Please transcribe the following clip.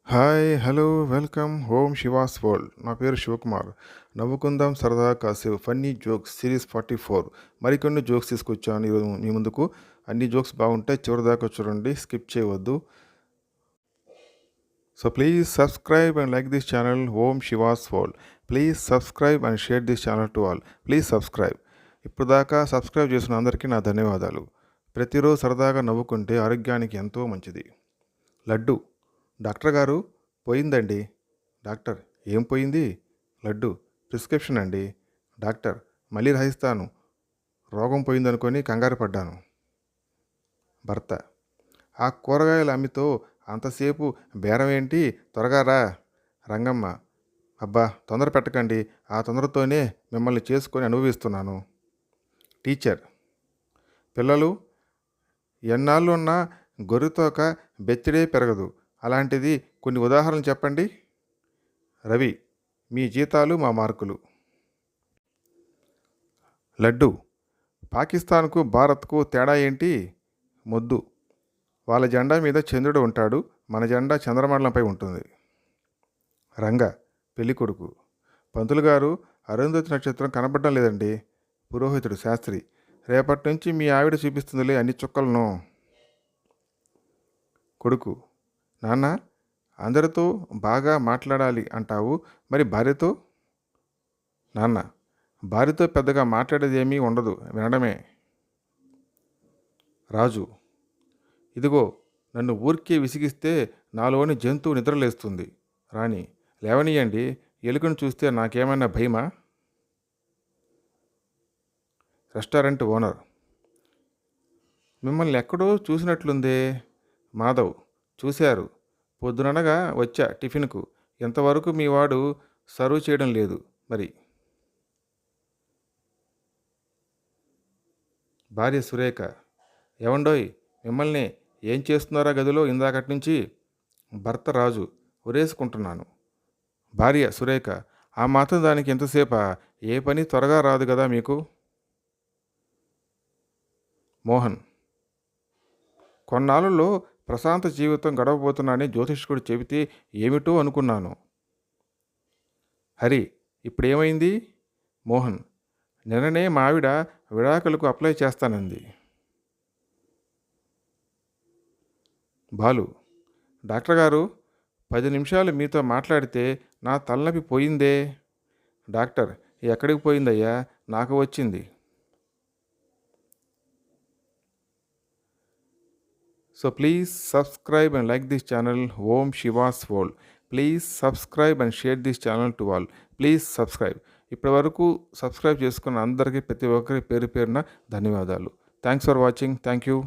Hi hello welcome home she was world. నా పేరు శివకుమార్. నవ్వుకుందాం సరదాగా కాసేపు ఫన్నీ జోక్స్ సిరీస్ 44 మరికొన్ని జోక్స్ తీసుకొచ్చాను ఈరోజు మీ ముందుకు. అన్ని జోక్స్ బాగుంటాయి, చివరిదాకా చూడండి, స్కిప్ చేయవద్దు. So please subscribe and like this channel home she was world. Please subscribe and share this channel to all. Please subscribe. ఇప్పుడు దాకా సబ్స్క్రైబ్ చేసిన అందరికీ నా ధన్యవాదాలు. ప్రతిరోజు సరదాగా నవ్వుకుంటే ఆరోగ్యానికి ఎంతో మంచిది. లడ్డు. డాక్టర్ గారు, పోయిందండి. డాక్టర్, ఏం పోయింది? లడ్డు, ప్రిస్క్రిప్షన్ అండి. డాక్టర్, మళ్ళీ రాయిస్తాను. రోగం పోయిందనుకొని కంగారు పడ్డాను. భర్త, ఆ కూరగాయల అమ్మితో అంతసేపు బేరం ఏంటి, త్వరగా రా. రంగమ్మ, అబ్బా తొందర పెట్టకండి, ఆ తొందరతోనే మిమ్మల్ని చేసుకొని అనుభవిస్తున్నాను. టీచర్, పిల్లలు, ఎన్నాళ్ళు ఉన్నా గొర్రెతోక బెచ్చడే పెరగదు, అలాంటిది కొన్ని ఉదాహరణలు చెప్పండి. రవి, మీ జీతాలు మా మార్కులు. లడ్డు, పాకిస్తాన్కు భారత్కు తేడా ఏంటి? మొద్దు, వాళ్ళ జెండా మీద చంద్రుడు ఉంటాడు, మన జెండా చంద్రమండలంపై ఉంటుంది. రంగ, పెళ్ళికొడుకు, పంతులు గారు, అరుంధతి నక్షత్రం కనబడడం లేదండి. పురోహితుడు శాస్త్రి, రేపటి నుంచి మీ ఆవిడ చూపిస్తుందిలే అన్ని చుక్కలను. కొడుకు, నాన్న, అందరితో బాగా మాట్లాడాలి అంటావు, మరి భార్యతో? నాన్న, భార్యతో పెద్దగా మాట్లాడేది ఏమీ ఉండదు, వినడమే. రాజు, ఇదిగో నన్ను ఊరికే విసిగిస్తే నాలోని జంతువు నిద్రలేస్తుంది. రాణి, లేవనీయండి, ఎలుకను చూస్తే నాకేమైనా భయమా? రెస్టారెంట్ ఓనర్, మిమ్మల్ని ఎక్కడో చూసినట్లుందే. మాధవ్, చూశారు, పొద్దుననగా వచ్చా టిఫిన్కు, ఎంతవరకు మీ వాడు సర్వ్ చేయడం లేదు మరి. భార్య సురేఖ, ఏవండోయ్, మిమ్మల్ని ఏం చేస్తున్నారా గదిలో ఇందాకటి నుంచి? భర్త రాజు, ఉరేసుకుంటున్నాను. భార్య సురేఖ, ఆ మాత్రం దానికి ఎంతసేపా, ఏ పని త్వరగా రాదు కదా మీకు? మోహన్, కొన్నాళ్ళలో ప్రశాంత జీవితం గడవబోతున్నానని జ్యోతిష్కుడు చెబితే ఏమిటో అనుకున్నాను. హరి, ఇప్పుడేమైంది? మోహన్, నిన్ననే మా ఆవిడ విడాకులకు అప్లై చేస్తానంది. బాలు, డాక్టర్ గారు, 10 నిమిషాలు మీతో మాట్లాడితే నా తలనొప్పి పోయిందే. డాక్టర్, ఎక్కడికి పోయిందయ్యా, నాకు వచ్చింది. So please subscribe and like this channel Om Shiva's World. Please subscribe and share this channel to all. Please subscribe. ఇప్పటి వరకు సబ్స్క్రైబ్ చేసుకున్న అందరికీ ప్రతి ఒక్కరి పేరు పేరున ధన్యవాదాలు. Thanks for watching. Thank you.